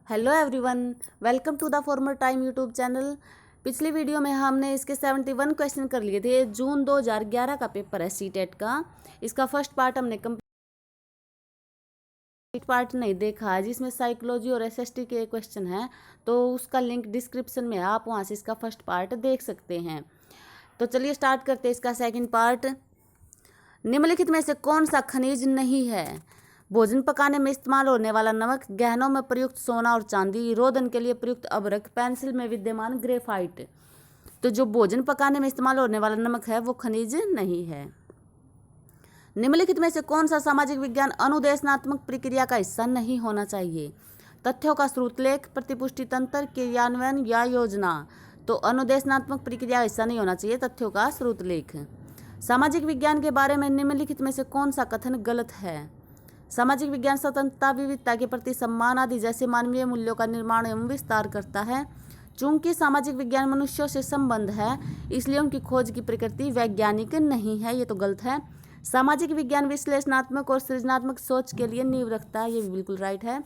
Hello everyone, welcome to the former time YouTube channel. पिछली video में हमने इसके 71 क्वेश्चन कर लिए थे। जून 2011 का पेपर है सीटेट का। इसका फर्स्ट पार्ट हमने कंप्लीट पार्ट नहीं देखा है, जिसमें साइकोलॉजी और एसएसटी के क्वेश्चन हैं, तो उसका लिंक डिस्क्रिप्शन में है, आप वहाँ से इसका फर्स्ट पार्ट देख सकते हैं। तो चलिए स्टार्ट करते हैं इसका सेकेंड पार्ट। निम्नलिखित में से कौन सा खनिज नहीं है? भोजन पकाने में इस्तेमाल होने वाला नमक, गहनों में प्रयुक्त सोना और चांदी, रोदन के लिए प्रयुक्त अभ्रक, पेंसिल में विद्यमान ग्रेफाइट। तो जो भोजन पकाने में इस्तेमाल होने वाला नमक है वो खनिज नहीं है। निम्नलिखित में से कौन सा सामाजिक विज्ञान अनुदेशनात्मक प्रक्रिया का हिस्सा नहीं होना चाहिए? तथ्यों का स्रोतलेख, प्रतिपुष्टि तंत्र, क्रियान्वयन या योजना। तो अनुदेशनात्मक प्रक्रिया का हिस्सा नहीं होना चाहिए, तथ्यों का स्रोतलेख। सामाजिक विज्ञान के बारे में निम्नलिखित में से कौन सा कथन गलत है? सामाजिक विज्ञान स्वतंत्रता, विविधता के प्रति सम्मान आदि जैसे मानवीय मूल्यों का निर्माण एवं विस्तार करता है। चूंकि सामाजिक विज्ञान मनुष्यों से संबंध है, इसलिए उनकी खोज की प्रकृति वैज्ञानिक नहीं है, ये तो गलत है। सामाजिक विज्ञान विश्लेषणात्मक और सृजनात्मक सोच के लिए नींव रखता है, ये भी बिल्कुल राइट है।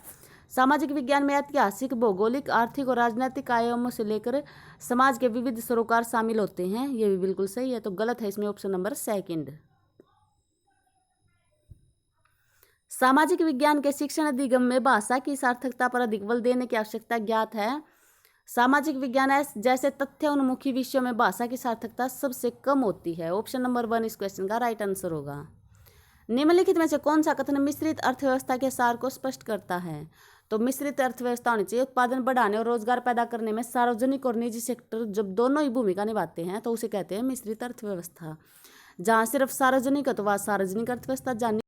सामाजिक विज्ञान में ऐतिहासिक, भौगोलिक, आर्थिक और राजनीतिक आयामों से लेकर समाज के विविध सरोकार शामिल होते हैं, ये भी बिल्कुल सही है। तो गलत है इसमें ऑप्शन नंबर सेकंड। सामाजिक विज्ञान के शिक्षण अधिगम में भाषा की सार्थकता पर अधिक बल देने की आवश्यकता ज्ञात है। सामाजिक विज्ञान जैसे तथ्य उन्मुखी विषयों में भाषा की सार्थकता सबसे कम होती है। ऑप्शन नंबर 1 इस क्वेश्चन का राइट आंसर होगा। निम्नलिखित में से कौन सा कथन मिश्रित अर्थव्यवस्था के सार को स्पष्ट करता है? तो मिश्रित अर्थव्यवस्था होनी चाहिए। उत्पादन बढ़ाने और रोजगार पैदा करने में सार्वजनिक और निजी सेक्टर जब दोनों ही भूमिका निभाते हैं तो उसे कहते हैं मिश्रित अर्थव्यवस्था। जहाँ सिर्फ सार्वजनिक है तो वह सार्वजनिक अर्थव्यवस्था। जहाँ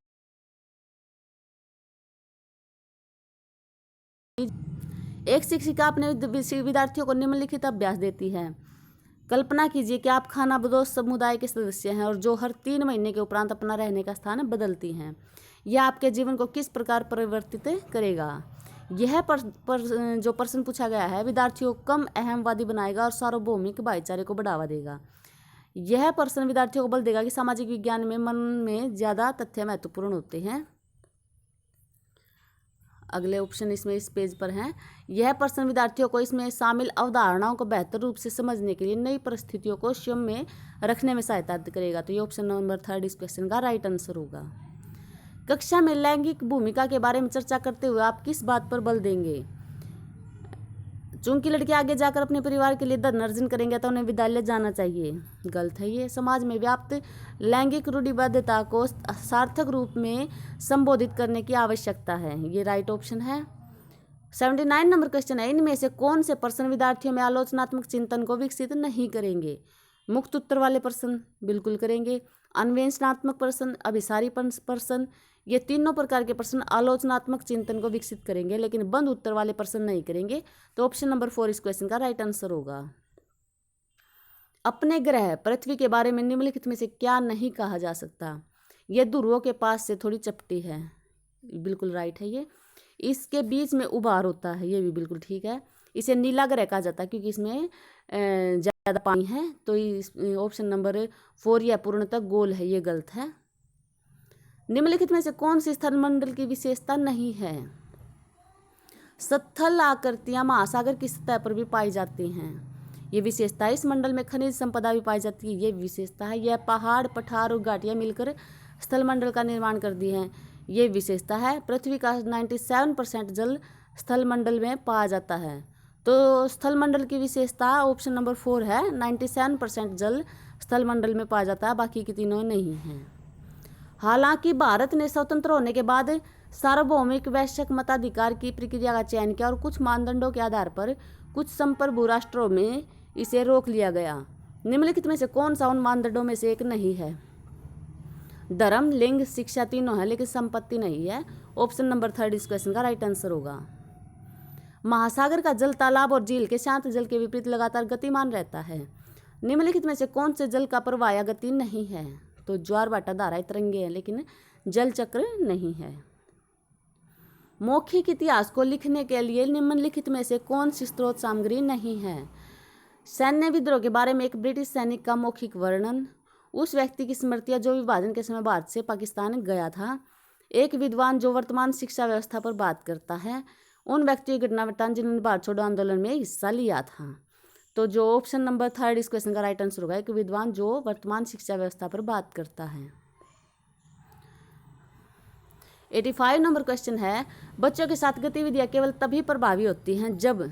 एक शिक्षिका अपने विद्यार्थियों को निम्नलिखित अभ्यास देती है। कल्पना कीजिए कि आप खानाबदोश समुदाय के सदस्य हैं और जो हर 3 महीने के उपरांत अपना रहने का स्थान बदलती हैं। यह आपके जीवन को किस प्रकार परिवर्तित करेगा? यह जो प्रश्न पूछा गया है विद्यार्थियों को कम अहमवादी बनाएगा और सार्वभौमिक भाईचारे को बढ़ावा देगा। यह प्रश्न विद्यार्थियों को बल देगा कि सामाजिक विज्ञान में मन में ज़्यादा तथ्य महत्वपूर्ण होते हैं। अगले ऑप्शन इसमें इस पेज पर हैं। यह प्रश्न विद्यार्थियों को इसमें शामिल अवधारणाओं को बेहतर रूप से समझने के लिए नई परिस्थितियों को स्वयं में रखने में सहायता करेगा। तो ये ऑप्शन नंबर 3 इस क्वेश्चन का राइट आंसर होगा। कक्षा में लैंगिक भूमिका के बारे में चर्चा करते हुए आप किस बात पर बल देंगे? चूंकि लड़के आगे जाकर अपने परिवार के लिए धन अर्जन करेंगे तो उन्हें विद्यालय जाना चाहिए। गलत है ये। समाज में व्याप्त लैंगिक रूढ़िबद्धता को सार्थक रूप में संबोधित करने की आवश्यकता है, ये राइट ऑप्शन है। 79 नंबर क्वेश्चन है। इनमें से कौन से प्रश्न विद्यार्थियों में आलोचनात्मक चिंतन को विकसित नहीं करेंगे? मुक्त उत्तर वाले प्रश्न बिल्कुल करेंगे। अन्वेषणात्मक प्रश्न, अभिसारी प्रश्न, ये तीनों प्रकार के प्रश्न आलोचनात्मक चिंतन को विकसित करेंगे, लेकिन बंद उत्तर वाले प्रश्न नहीं करेंगे। तो ऑप्शन नंबर 4 इस क्वेश्चन का राइट आंसर होगा। अपने ग्रह पृथ्वी के बारे में निम्नलिखित में से क्या नहीं कहा जा सकता? यह ध्रुवों के पास से थोड़ी चपटी है, बिल्कुल राइट है ये। इसके बीच में उभार होता है, ये भी बिल्कुल ठीक है। इसे नीला ग्रह कहा जाता है क्योंकि इसमें ज़्यादा पानी है। तो ऑप्शन नंबर 4 यह पूर्णतः गोल है, ये गलत है। निम्नलिखित में से कौन सी स्थलमंडल की विशेषता नहीं है? स्थल आकृतियां महासागर की सतह पर भी पाई जाती हैं, ये विशेषता है। इस मंडल में खनिज संपदा भी पाई जाती है, ये विशेषता है। यह पहाड़, पठार और घाटियां मिलकर स्थलमंडल का निर्माण करती हैं, ये विशेषता है। पृथ्वी का 97% जल स्थलमंडल में पाया जाता है। तो स्थलमंडल की विशेषता ऑप्शन नंबर 4 है। 97% जल स्थलमंडल में पाया जाता है, बाकी की तीनों नहीं हैं। हालांकि भारत ने स्वतंत्र होने के बाद सार्वभौमिक वैश्विक मताधिकार की प्रक्रिया का चयन किया और कुछ मानदंडों के आधार पर कुछ संप्रभु राष्ट्रों में इसे रोक लिया गया। निम्नलिखित में से कौन सा उन मानदंडों में से एक नहीं है? धर्म, लिंग, शिक्षा तीनों है, लेकिन संपत्ति नहीं है। ऑप्शन नंबर 3 इस क्वेश्चन का राइट आंसर होगा। महासागर का जल तालाब और झील के शांत जल के विपरीत लगातार गतिमान रहता है। निम्नलिखित में से कौन से जल का प्रवाह या गति नहीं है? तो ज्वार भाटा, धाराएं, तरंगे हैं, लेकिन जल चक्र नहीं है। मौखिक इतिहास को लिखने के लिए निम्नलिखित में से कौन सी स्रोत सामग्री नहीं है? सैन्य विद्रोह के बारे में एक ब्रिटिश सैनिक का मौखिक वर्णन, उस व्यक्ति की स्मृतियां जो विभाजन के समय भारत से पाकिस्तान गया था, एक विद्वान जो वर्तमान शिक्षा व्यवस्था पर बात करता है, उन व्यक्तियों की घटना वृत्तांत जिन्होंने भारत छोड़ो आंदोलन में हिस्सा लिया था। तो जो ऑप्शन नंबर 3 इस क्वेश्चन का राइट आंसर होगा, एक विद्वान जो वर्तमान शिक्षा व्यवस्था पर बात करता है। 85 नंबर क्वेश्चन है, बच्चों के साथ गतिविधियां केवल तभी प्रभावी होती हैं जब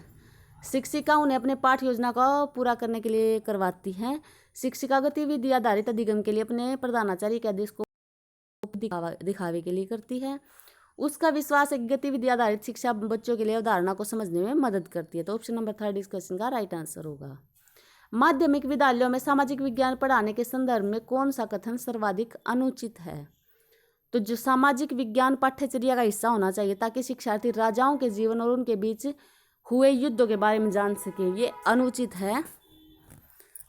शिक्षिका उन्हें अपने पाठ योजना को पूरा करने के लिए करवाती हैं। शिक्षिका गतिविधि आधारित अधिगम के लिए अपने प्रधानाचार्य के आदेश को दिखावे के लिए करती है। उसका विश्वास है कि गतिविधि आधारित शिक्षा बच्चों के लिए अवधारणा को समझने में मदद करती है। तो ऑप्शन नंबर 3 इस क्वेश्चन का राइट आंसर होगा। माध्यमिक विद्यालयों में सामाजिक विज्ञान पढ़ाने के संदर्भ में कौन सा कथन सर्वाधिक अनुचित है? तो जो सामाजिक विज्ञान पाठ्यचर्या का हिस्सा होना चाहिए ताकि शिक्षार्थी राजाओं के जीवन और उनके बीच हुए युद्धों के बारे में जान सके, ये अनुचित है।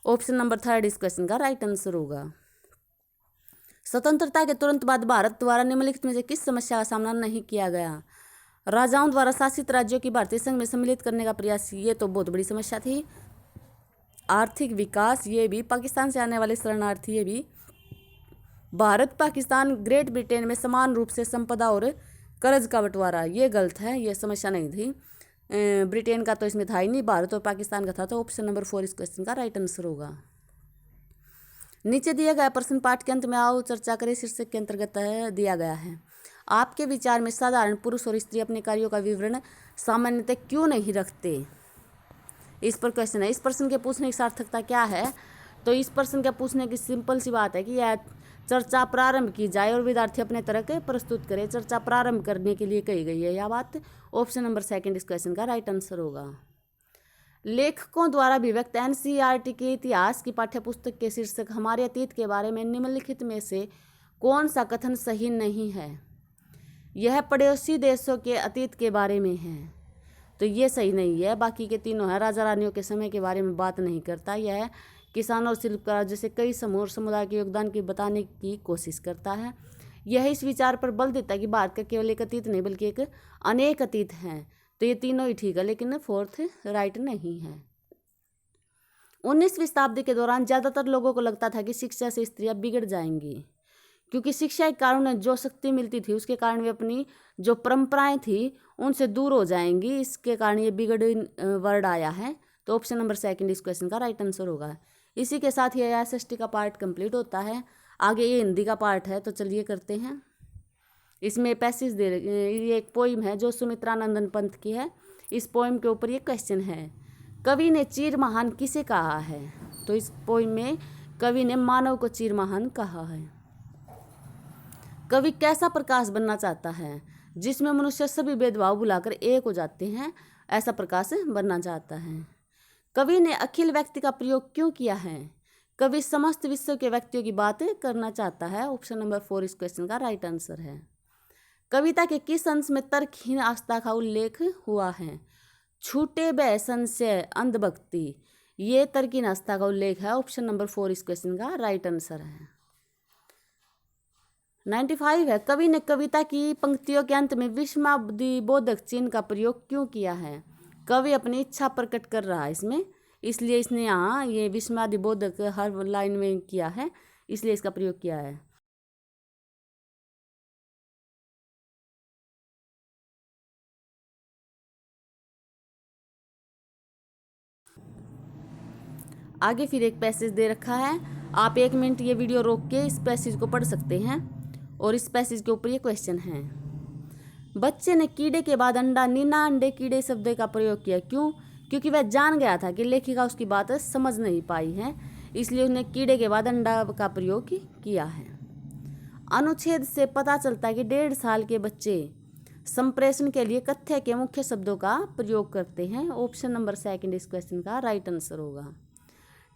ऑप्शन नंबर 3 इस क्वेश्चन का राइट आंसर होगा। स्वतंत्रता के तुरंत बाद भारत द्वारा निम्नलिखित में से किस समस्या का सामना नहीं किया गया? राजाओं द्वारा शासित राज्यों की भारतीय संघ में सम्मिलित करने का प्रयास, ये तो बहुत बड़ी समस्या थी। आर्थिक विकास, ये भी। पाकिस्तान से आने वाले शरणार्थी, ये भी। भारत पाकिस्तान ग्रेट ब्रिटेन में समान रूप से संपदा और कर्ज का बंटवारा, ये गलत है, ये समस्या नहीं थी। ब्रिटेन का तो इसमें था ही नहीं, भारत और पाकिस्तान का था। तो ऑप्शन नंबर 4 इस क्वेश्चन का राइट आंसर होगा। नीचे दिया गया प्रश्न पाठ के अंत में आओ चर्चा करें शीर्षक के अंतर्गत दिया गया है। आपके विचार में साधारण पुरुष और स्त्री अपने कार्यों का विवरण सामान्यतः क्यों नहीं रखते? इस पर क्वेश्चन है। इस प्रश्न के पूछने की सार्थकता क्या है? तो इस प्रश्न के पूछने की सिंपल सी बात है कि यह चर्चा प्रारंभ की जाए और विद्यार्थी अपने तरह के प्रस्तुत करे। चर्चा प्रारंभ करने के लिए कही गई है यह बात। ऑप्शन नंबर 2 इस क्वेश्चन का राइट आंसर होगा। लेखकों द्वारा अभिव्यक्त एनसीईआरटी के इतिहास की पाठ्यपुस्तक के शीर्षक हमारे अतीत के बारे में निम्नलिखित में से कौन सा कथन सही नहीं है? यह पड़ोसी देशों के अतीत के बारे में है, तो ये सही नहीं है। बाकी के तीनों है। राजा रानियों के समय के बारे में बात नहीं करता। यह किसानों और शिल्पकार जैसे कई समूह और समुदाय के योगदान की बताने की कोशिश करता है। यह इस विचार पर बल देता है कि भारत का केवल एक अतीत नहीं बल्कि एक अनेक अतीत हैं। तो ये तीनों ही ठीक है, लेकिन 4th राइट नहीं है। 19वीं शताब्दी के दौरान ज़्यादातर लोगों को लगता था कि शिक्षा से स्त्रियां बिगड़ जाएंगी, क्योंकि शिक्षा के कारण उन्हें जो शक्ति मिलती थी उसके कारण वे अपनी जो परंपराएं थी उनसे दूर हो जाएंगी। इसके कारण ये बिगड़ वर्ड आया है। तो ऑप्शन नंबर 2 इस क्वेश्चन का राइट आंसर होगा। इसी के साथ ये SST का पार्ट कंप्लीट होता है। आगे ये हिंदी का पार्ट है, तो चलिए करते हैं। इसमें पैसेज दे ये एक पोइम है जो सुमित्रानंदन पंत की है। इस पोइम के ऊपर ये क्वेश्चन है, कवि ने चीर महान किसे कहा है? तो इस पोइम में कवि ने मानव को चीर महान कहा है। कवि कैसा प्रकाश बनना चाहता है? जिसमें मनुष्य सभी भेदभाव भुलाकर एक हो जाते हैं, ऐसा प्रकाश बनना चाहता है। कवि ने अखिल व्यक्ति का प्रयोग क्यों किया है? कवि समस्त विश्व के व्यक्तियों की बात करना चाहता है। ऑप्शन नंबर 4 इस क्वेश्चन का राइट आंसर है। कविता के किस अंश में तर्कहीन आस्था का उल्लेख हुआ है? छूटे बह संशय अंधभक्ति, ये तर्कहीन आस्था का उल्लेख है। ऑप्शन नंबर 4 इस क्वेश्चन का राइट आंसर है। 95 है, कवि ने कविता की पंक्तियों के अंत में विस्मयादिबोधक चिन्ह का प्रयोग क्यों किया है? कवि अपनी इच्छा प्रकट कर रहा है इसमें, इसलिए इसने यहाँ ये विस्मयादिबोधक हर लाइन में किया है, इसलिए इसका प्रयोग किया है। आगे फिर एक पैसेज दे रखा है। आप 1 मिनट ये वीडियो रोक के इस पैसेज को पढ़ सकते हैं। और इस पैसेज के ऊपर ये क्वेश्चन है, बच्चे ने कीड़े के बाद अंडा नीना अंडे कीड़े शब्द का प्रयोग किया। क्यों? क्योंकि वह जान गया था कि लेखिका उसकी बात समझ नहीं पाई है, इसलिए उसने कीड़े के बाद अंडा का प्रयोग किया है। अनुच्छेद से पता चलता है कि 1.5 साल के बच्चे संप्रेषण के लिए कथ्य के मुख्य शब्दों का प्रयोग करते हैं। ऑप्शन नंबर 2 इस क्वेश्चन का राइट आंसर होगा।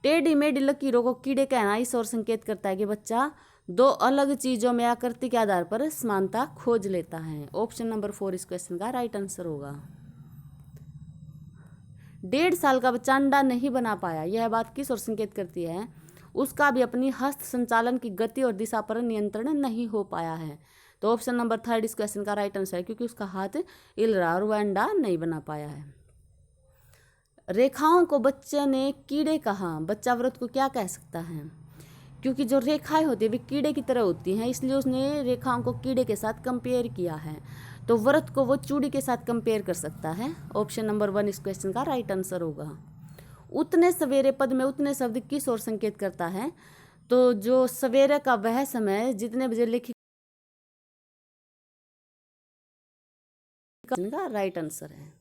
टेढ़ी मेढ़ी लकीरों को कीड़े कहना इस ओर संकेत करता है कि बच्चा 2 अलग चीजों में आकृति के आधार पर समानता खोज लेता है। ऑप्शन नंबर 4 इस क्वेश्चन का राइट आंसर होगा। 1.5 साल का बच्चा अंडा नहीं बना पाया, यह बात किस ओर संकेत करती है? उसका भी अपनी हस्त संचालन की गति और दिशा पर नियंत्रण नहीं हो पाया है। तो ऑप्शन नंबर 3 इस क्वेश्चन का राइट आंसर है, क्योंकि उसका हाथ हिल रहा और वह अंडा नहीं बना पाया है। रेखाओं को बच्चे ने कीड़े कहा, बच्चा व्रत को क्या कह सकता है? क्योंकि जो रेखाएं होती है वे कीड़े की तरह होती हैं, इसलिए उसने रेखाओं को कीड़े के साथ कंपेयर किया है। तो व्रत को वो चूड़ी के साथ कंपेयर कर सकता है। ऑप्शन नंबर 1 इस क्वेश्चन का राइट आंसर होगा। उतने सवेरे पद में उतने शब्द किस ओर संकेत करता है? तो जो सवेरे का वह समय जितने बजे लिखी का राइट आंसर है।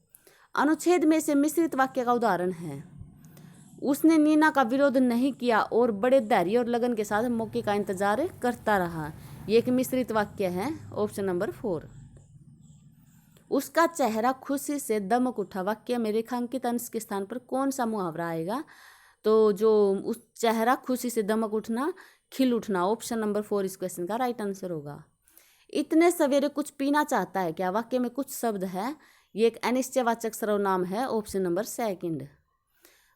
अनुच्छेद में से मिश्रित वाक्य का उदाहरण है, उसने नीना का विरोध नहीं किया और बड़े धैर्य और लगन के साथ मौके का इंतजार करता रहा। ये एक मिश्रित वाक्य है। Option number 4। उसका चेहरा खुशी से दमक उठा, वाक्य में रेखांकित अंश के स्थान पर कौन सा मुहावरा आएगा? तो जो उस चेहरा खुशी से दमक उठना, खिल उठना। ऑप्शन नंबर 4 इस क्वेश्चन का राइट आंसर होगा। इतने सवेरे कुछ पीना चाहता है, क्या वाक्य में कुछ शब्द है? ये एक अनिश्चयवाचक सर्वनाम है। Option number 2।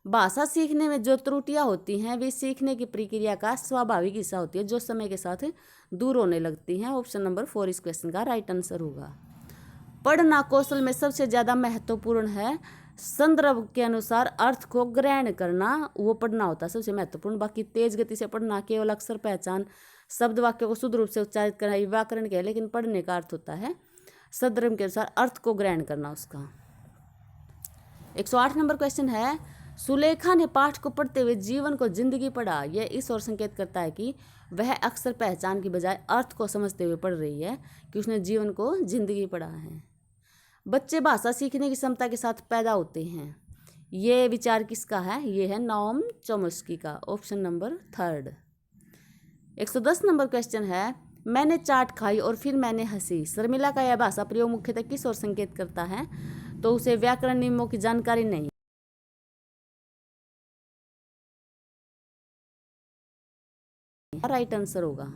भाषा सीखने में जो त्रुटियां होती हैं वे सीखने की प्रक्रिया का स्वाभाविक हिस्सा होती है जो समय के साथ दूर होने लगती हैं। ऑप्शन नंबर 4 इस क्वेश्चन का राइट आंसर होगा। पढ़ना कौशल में सबसे ज़्यादा महत्वपूर्ण है, संदर्भ के अनुसार अर्थ को ग्रहण करना वो पढ़ना होता है सबसे महत्वपूर्ण। बाकी तेज गति से पढ़ना, केवल अक्षर पहचान, शब्द वाक्य को शुद्ध रूप से उच्चारित करना ये व्याकरण के है, लेकिन पढ़ने का अर्थ होता है संदर्भ के अनुसार अर्थ को ग्रहण करना उसका। 108 नंबर क्वेश्चन है, सुलेखा ने पाठ को पढ़ते हुए जीवन को जिंदगी पढ़ा। यह इस ओर संकेत करता है कि वह अक्सर पहचान की बजाय अर्थ को समझते हुए पढ़ रही है, कि उसने जीवन को जिंदगी पढ़ा है। बच्चे भाषा सीखने की क्षमता के साथ पैदा होते हैं, ये विचार किसका है? ये है नॉम चॉम्स्की का। Option number 3। 110 नंबर क्वेश्चन है, मैंने चाट खाई और फिर मैंने हंसी। शर्मिला का यह भाषा प्रयोग मुख्यतः किस ओर संकेत करता है? तो उसे व्याकरण नियमों की जानकारी नहीं। राइट आंसर होगा।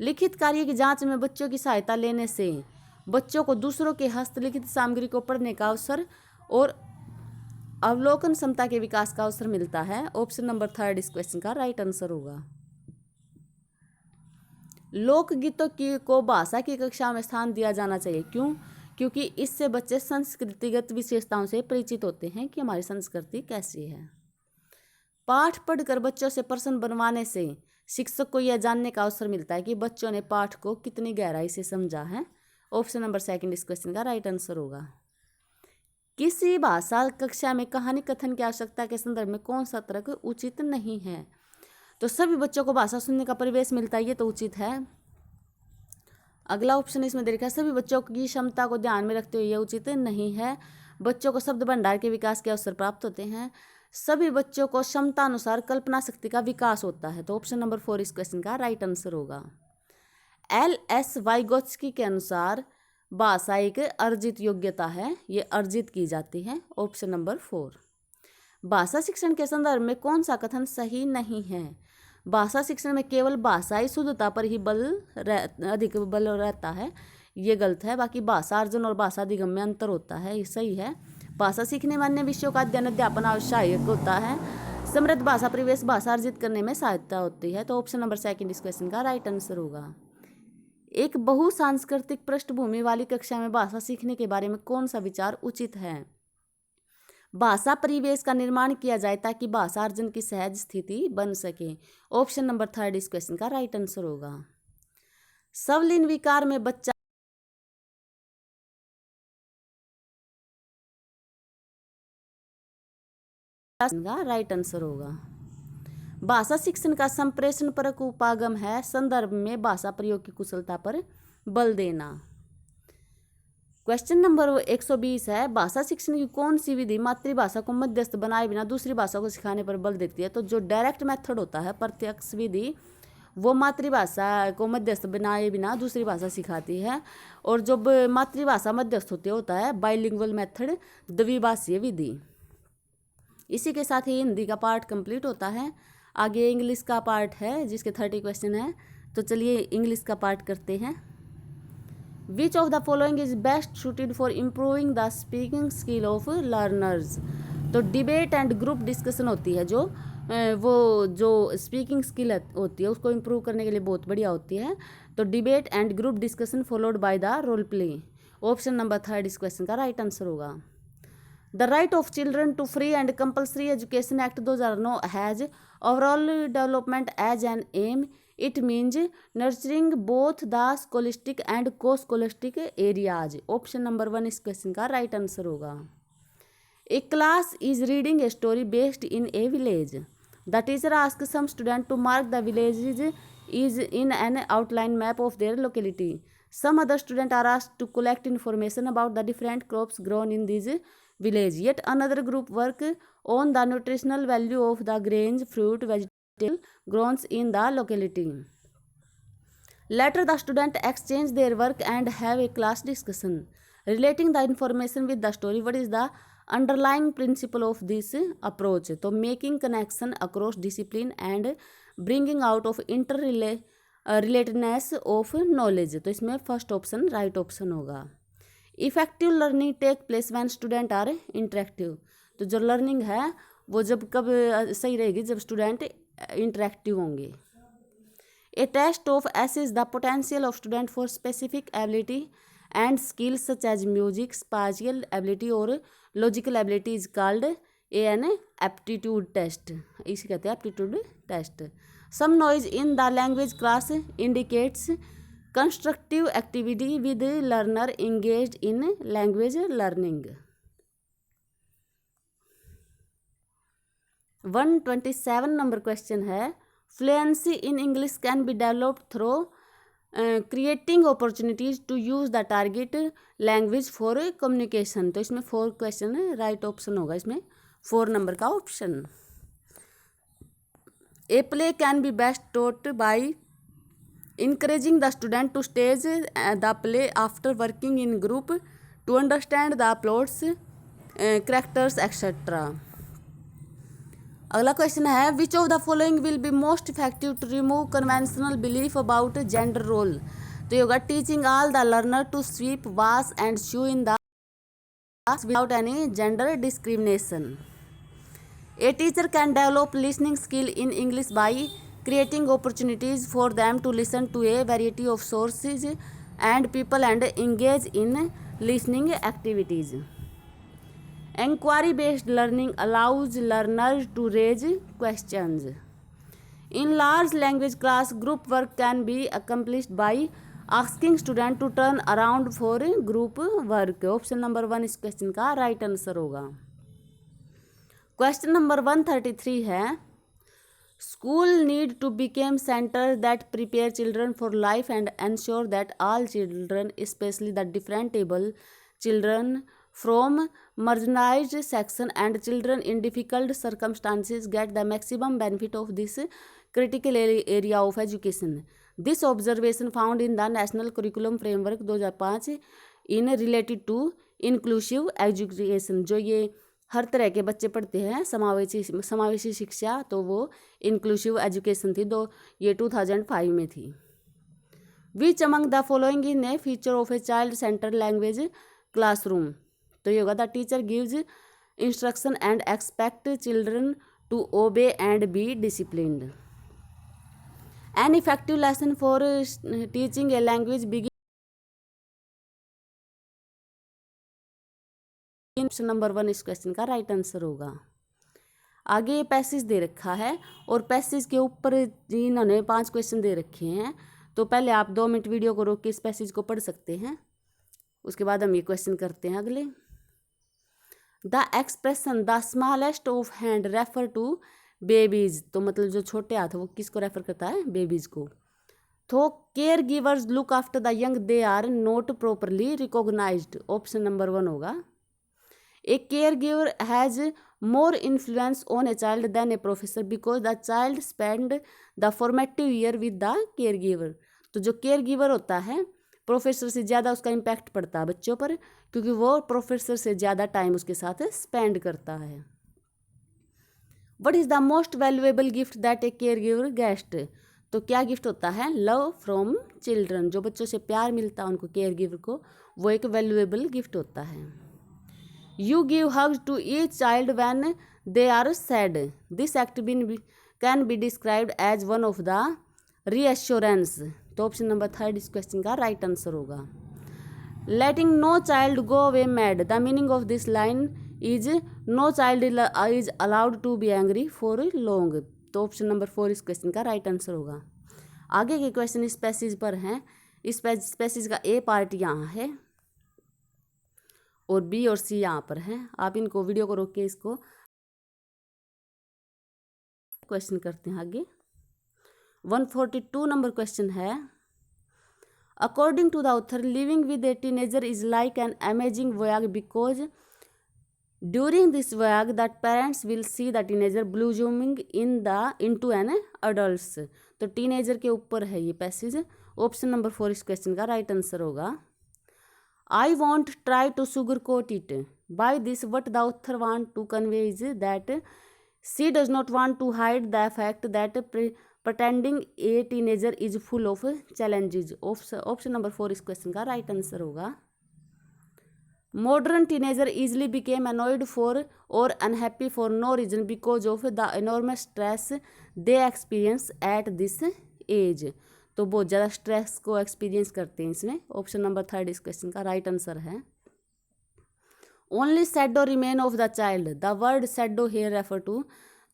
लिखित कार्य की जांच में बच्चों की सहायता लेने से बच्चों को दूसरों के हस्तलिखित सामग्री को पढ़ने का अवसर और अवलोकन क्षमता के विकास का अवसर मिलता है। ऑप्शन नंबर 3 इस क्वेश्चन का राइट आंसर होगा। लोकगीतों की को भाषा की कक्षा में स्थान दिया जाना चाहिए, क्यों? क्योंकि इससे बच्चे संस्कृतिगत विशेषताओं से परिचित होते हैं कि हमारी संस्कृति कैसी है। पाठ पढ़कर बच्चों से प्रश्न बनवाने से शिक्षक को यह जानने का अवसर मिलता है कि बच्चों ने पाठ को कितनी गहराई से समझा है। ऑप्शन नंबर 2 इस क्वेश्चन का राइट आंसर होगा। किसी भाषा कक्षा में कहानी कथन की आवश्यकता के संदर्भ में कौन सा तर्क उचित नहीं है? तो सभी बच्चों को भाषा सुनने का परिवेश मिलता है, ये तो उचित है। अगला ऑप्शन इसमें दे रखा है, सभी बच्चों की क्षमता को ध्यान में रखते हुए यह उचित नहीं है। बच्चों को शब्द भंडार के विकास के अवसर प्राप्त होते हैं। सभी बच्चों को क्षमता अनुसार कल्पना शक्ति का विकास होता है। तो ऑप्शन नंबर 4 इस क्वेश्चन का राइट आंसर होगा। L.S. वाइगोत्स्की के अनुसार भाषा एक अर्जित योग्यता है, ये अर्जित की जाती है। Option number 4। भाषा शिक्षण के संदर्भ में कौन सा कथन सही नहीं है? भाषा शिक्षण में केवल भाषाई शुद्धता पर ही अधिक बल रहता है, ये गलत है। बाकी भाषा अर्जन और भाषा अधिगम में अंतर होता है, ये सही है। भाषा सीखने में अन्य विषयों का अध्ययन अध्यापन आवश्यक होता है। समृद्ध भाषा परिवेश भाषा अर्जित करने में सहायता होती है। तो ऑप्शन नंबर 2 इस क्वेश्चन का राइट आंसर होगा। एक बहुसांस्कृतिक पृष्ठभूमि वाली कक्षा में भाषा सीखने के बारे में कौन सा विचार उचित है? भाषा परिवेश का निर्माण किया जाए ताकि भाषा अर्जन की सहज स्थिति बन सके। ऑप्शन नंबर 3 इस क्वेश्चन का राइट आंसर होगा। स्वलिन विकार में बच्चा राइट आंसर होगा। भाषा शिक्षण का संप्रेषण परक उपागम है, संदर्भ में भाषा प्रयोग की कुशलता पर बल देना। क्वेश्चन नंबर 120 है, भाषा शिक्षण की कौन सी विधि मातृभाषा को मध्यस्थ बनाए बिना दूसरी भाषा को सिखाने पर बल देती है? तो जो डायरेक्ट मेथड होता है, प्रत्यक्ष विधि, वो मातृभाषा को मध्यस्थ बनाए बिना दूसरी भाषा सिखाती है। और जो मातृभाषा मध्यस्थ होता है बाइलिंगुअल मेथड, द्विभाषीय विधि। इसी के साथ ही हिंदी का पार्ट कंप्लीट होता है। आगे इंग्लिश का पार्ट है जिसके 30 क्वेश्चन है। तो चलिए इंग्लिश का पार्ट करते हैं। विच of the following is best suited for improving the speaking skill of learners? तो डिबेट एंड ग्रुप डिस्कशन होती है जो स्पीकिंग स्किल होती है उसको इम्प्रूव करने के लिए बहुत बढ़िया होती है। तो debate and group discussion followed by the role play. Option number 3 इस क्वेश्चन का राइट आंसर होगा। The right of children to free and compulsory education act 2009 has overall development as an aim. It means nurturing both the scholastic and co scholastic areas. Option number 1 इस question का right answer होगा। A class is reading a story based in a village. The teacher ask some student to mark the village is in an outline map of their locality. Some other students are asked to collect information about the different crops grown in this village. Yet another group work on the nutritional value of the grains, fruit, vegetable grown in the locality. Later, the students exchange their work and have a class discussion relating the information with the story. What is the underlying principle of this approach? तो making connection across discipline and bringing out of inter relatedness of knowledge. तो इसमें first option right option होगा। Effective learning take place when student are interactive. तो जो learning है वो जब कब सही रहेगी, जब स्टूडेंट इंटरेक्टिव होंगे। A test of assess the potential of student for specific ability and skills such as music, spatial ability और logical ability is called an aptitude test. इसे कहते हैं aptitude test. Some noise in the language class indicates constructive activity with learner engaged in language learning. 127 number question है, fluency in English can be developed through creating opportunities to use the target language for communication. तो इसमें 4 question है, right option होगा इसमें 4 number का option. A play can be best taught by encouraging the student to stage the play after working in group to understand the plots, characters etc. अगला question है, which of the following will be most effective to remove conventional belief about gender role. तो ये होगा teaching all the learner to sweep, wash and sew in the without any gender discrimination. A teacher can develop listening skill in English by creating opportunities for them to listen to a variety of sources and people and engage in listening activities. Inquiry based learning allows learners to raise questions. In large language class, group work can be accomplished by asking students to turn around for group work. Option number 1 इस question का right answer होगा। Question number 133 है, School need to become center that prepare children for life and ensure that all children, especially the different able children from marginalized section and children in difficult circumstances get the maximum benefit of this critical area of education. This observation found in the National Curriculum Framework 2005 in related to inclusive education। जो ये हर तरह के बच्चे पढ़ते हैं समावेशी शिक्षा, तो वो इंक्लूसिव एजुकेशन थी, ये 2005 में थी। Which among the following in a feature of a child center language classroom. तो ये होगा, the teacher gives instruction and expect children to obey and be disciplined. An effective lesson for teaching a language begin. Option number 1 इस question का right answer होगा। आगे passage दे रखा है और पैसेज के ऊपर इन्होंने 5 क्वेश्चन दे रखे हैं। तो पहले आप 2 मिनट वीडियो को रोक के इस पैसेज को पढ़ सकते हैं, उसके बाद हम ये क्वेश्चन करते हैं अगले। The expression the smallest of hand refer to babies. तो मतलब जो छोटे हाथ है वो किसको रेफर करता है, बेबीज को। तो care givers look after the young, they are not properly recognised. Option number 1 होगा। A caregiver has more influence on a child than a professor because the child spend the formative year with the caregiver। तो जो caregiver होता है professor से ज़्यादा उसका impact पड़ता है बच्चों पर, क्योंकि वो प्रोफेसर से ज़्यादा टाइम उसके साथ स्पेंड करता है। What is the most valuable gift that a caregiver gets? तो क्या गिफ्ट होता है, लव फ्रॉम चिल्ड्रन। जो बच्चों से प्यार मिलता है उनको caregiver को, वो एक वैल्यूएबल गिफ्ट होता है। You give hugs to each child when they are sad. This act can be described as one of the reassurance। तो ऑप्शन नंबर 3 इस क्वेश्चन का राइट आंसर होगा। Letting no child go away mad। The meaning of this line is no child is allowed to be angry for long। तो option number 4 इस question का right answer होगा। आगे के question इस पैसेज पर हैं। इस पैसेज का ए पार्ट यहाँ है और बी और सी यहाँ पर हैं। आप इनको वीडियो को रोक के इसको क्वेश्चन करते हैं आगे। 142 नंबर क्वेश्चन है, according to the author living with a teenager is like an amazing voyage because during this voyage that parents will see the teenager blooming into an adults. तो teenager के ऊपर है ये passage. Option number 4 इस question का right answer होगा। I want try to sugar coat it by this what the author want to convey is that she does not want to hide the fact that pretending a teenager is full of challenges। Option number 4 इस question का right answer होगा। Modern teenager easily became annoyed for or unhappy for no reason because of the enormous stress they experience at this age। तो बहुत ज़्यादा stress को experience करते हैं इसमें। ऑप्शन नंबर 3 इस क्वेश्चन का राइट आंसर है। Only shadow remain of the child। The word shadow here refer to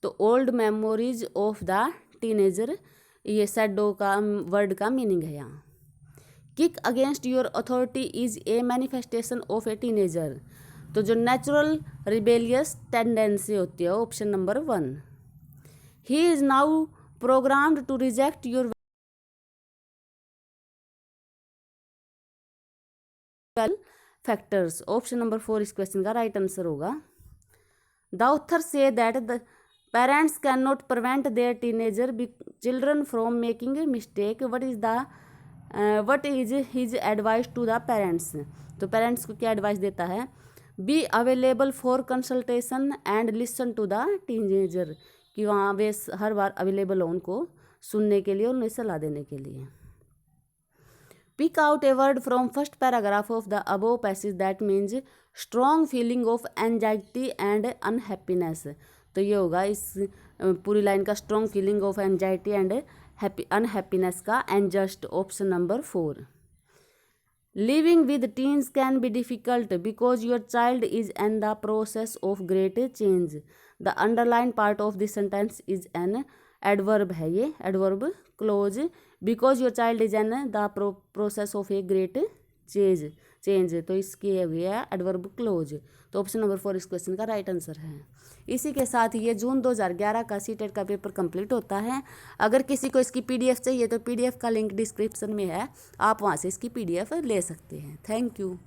तो old memories of the teenager, ये शैडो का वर्ड का मीनिंग है यहाँ। Kick against your authority is a manifestation of a teenager. तो जो natural rebellious tendency होती है, option number 1। He is now programmed to reject your factors. Option number 4 इस क्वेश्चन का राइट आंसर होगा। The author say that the parents can not prevent their teenager children from making mistake. What is his advice to the parents. तो parents को क्या advice देता है? Be available for consultation and listen to the teenager, कि वहाँ वे हर बार available हो उनको सुनने के लिए और उन्हें सलाह देने के लिए। Pick out a word from first paragraph of the above passage that means strong feeling of anxiety and unhappiness. तो ये होगा इस पूरी लाइन का strong feeling of anxiety and unhappiness का and just. Option number 4। Living with teens can be difficult because your child is in the process of great change. The underline part of this sentence is an adverb है, ये adverb close. Because your child is in the process of a great change, तो इसकी हुई है adverb close. तो option number 4 इस question का right answer है। इसी के साथ ये जून 2011 का सीटेट का पेपर कंप्लीट होता है। अगर किसी को इसकी पीडीएफ चाहिए तो पीडीएफ का लिंक डिस्क्रिप्शन में है, आप वहाँ से इसकी पीडीएफ ले सकते हैं। Thank you.